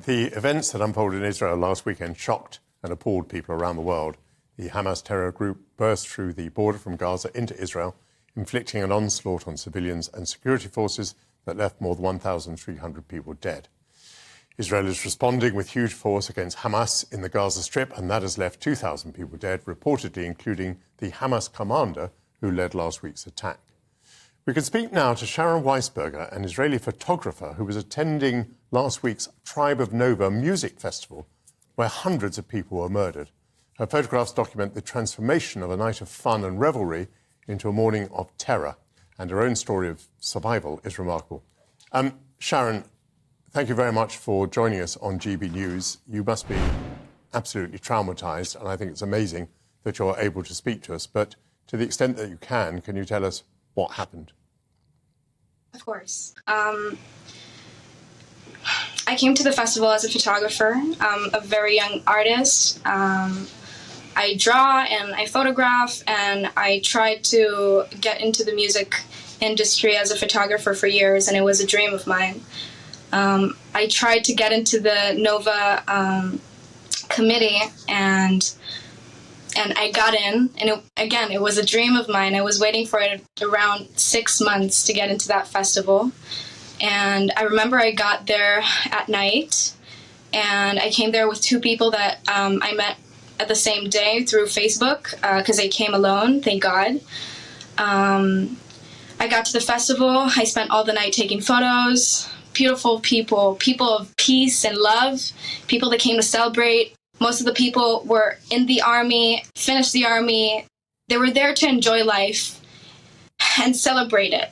The events that unfolded in Israel last weekend shocked and appalled people around the world. The Hamas terror group burst through the border from Gaza into Israel, inflicting an onslaught on civilians and security forces that left more than 1,300 people dead. Israel is responding with huge force against Hamas in the Gaza Strip, and that has left 2,000 people dead, reportedly including the Hamas commander who led last week's attack. We can speak now to Sharon Weisberger, an Israeli photographer who was attending last week's Tribe of Nova music festival, where hundreds of people were murdered. Her photographs document the transformation of a night of fun and revelry into a morning of terror, and her own story of survival is remarkable. Sharon, thank you very much for joining us on GB News. You must be absolutely traumatised, and I think it's amazing that you're able to speak to us. But to the extent that you can you tell us what happened? Of course. I came to the festival as a photographer, a very young artist. I draw and I photograph, and I tried to get into the music industry as a photographer for years, and it was a dream of mine. I tried to get into the Nova committee, and I got in, and it was a dream of mine. I was waiting for it around 6 months to get into that festival. And I remember I got there at night, and I came there with two people that I met at the same day through Facebook, because I came alone, thank God. I got to the festival. I spent all the night taking photos. Beautiful people of peace and love, people that came to celebrate. Most of the people were in the army, finished the army. They were there to enjoy life and celebrate it.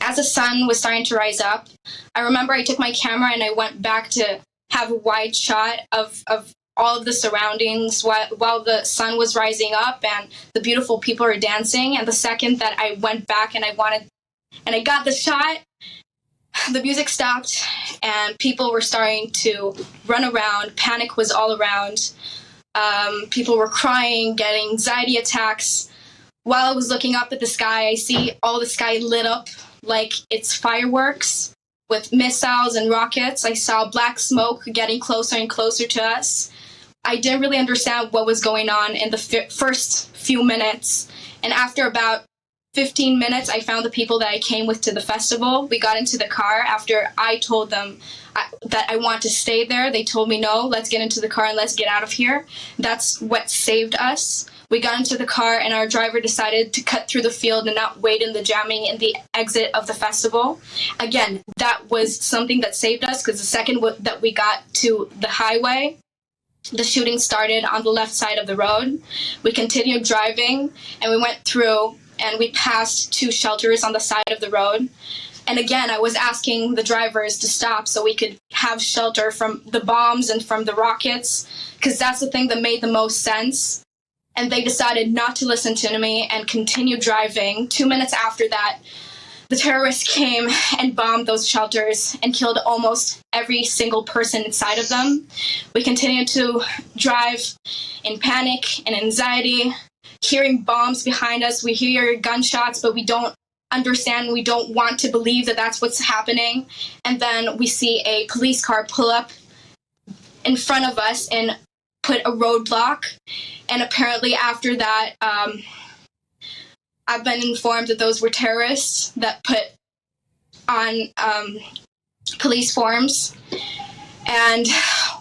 As the sun was starting to rise up, I remember I took my camera and I went back to have a wide shot of all of the surroundings while the sun was rising up and the beautiful people were dancing. And the second that I went back and I got the shot, the music stopped and people were starting to run around. Panic was all around. People were crying, getting anxiety attacks. While I was looking up at the sky, I see all the sky lit up like it's fireworks with missiles and rockets. I saw black smoke getting closer and closer to us. I didn't really understand what was going on in the first few minutes. And after about 15 minutes, I found the people that I came with to the festival. We got into the car after I told them that I want to stay there. They told me, no, let's get into the car and let's get out of here. That's what saved us. We got into the car and our driver decided to cut through the field and not wait in the jamming in the exit of the festival. Again, that was something that saved us, because the second that we got to the highway, the shooting started on the left side of the road. We continued driving and we went through and we passed two shelters on the side of the road. And again, I was asking the drivers to stop so we could have shelter from the bombs and from the rockets, because that's the thing that made the most sense. And they decided not to listen to me and continue driving. 2 minutes after that, the terrorists came and bombed those shelters and killed almost every single person inside of them. We continued to drive in panic and anxiety, hearing bombs behind us. We hear gunshots, but we don't understand. We don't want to believe that that's what's happening. And then we see a police car pull up in front of us and put a roadblock. And apparently after that, I've been informed that those were terrorists that put on police forms. And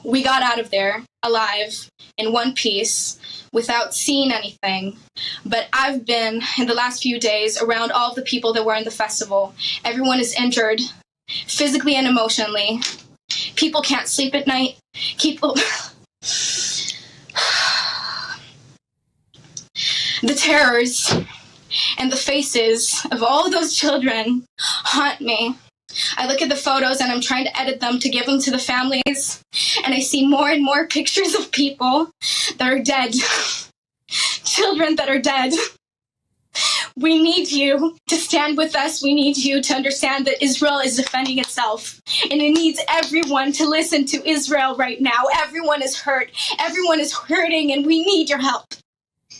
we got out of there alive in one piece without seeing anything. But I've been, in the last few days, around all of the people that were in the festival. Everyone is injured, physically and emotionally. People can't sleep at night. The terrors and the faces of all of those children haunt me. I look at the photos and I'm trying to edit them to give them to the families, and I see more and more pictures of people that are dead, children that are dead. We need you to stand with us. We need you to understand that Israel is defending itself, and it needs everyone to listen to Israel right now. Everyone is hurt. Everyone is hurting, and we need your help.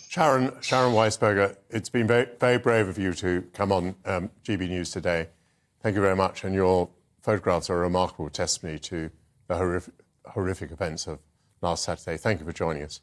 Sharon Weisberger, it's been very, very brave of you to come on GB News today. Thank you very much. And your photographs are a remarkable testimony to the horrific events of last Saturday. Thank you for joining us.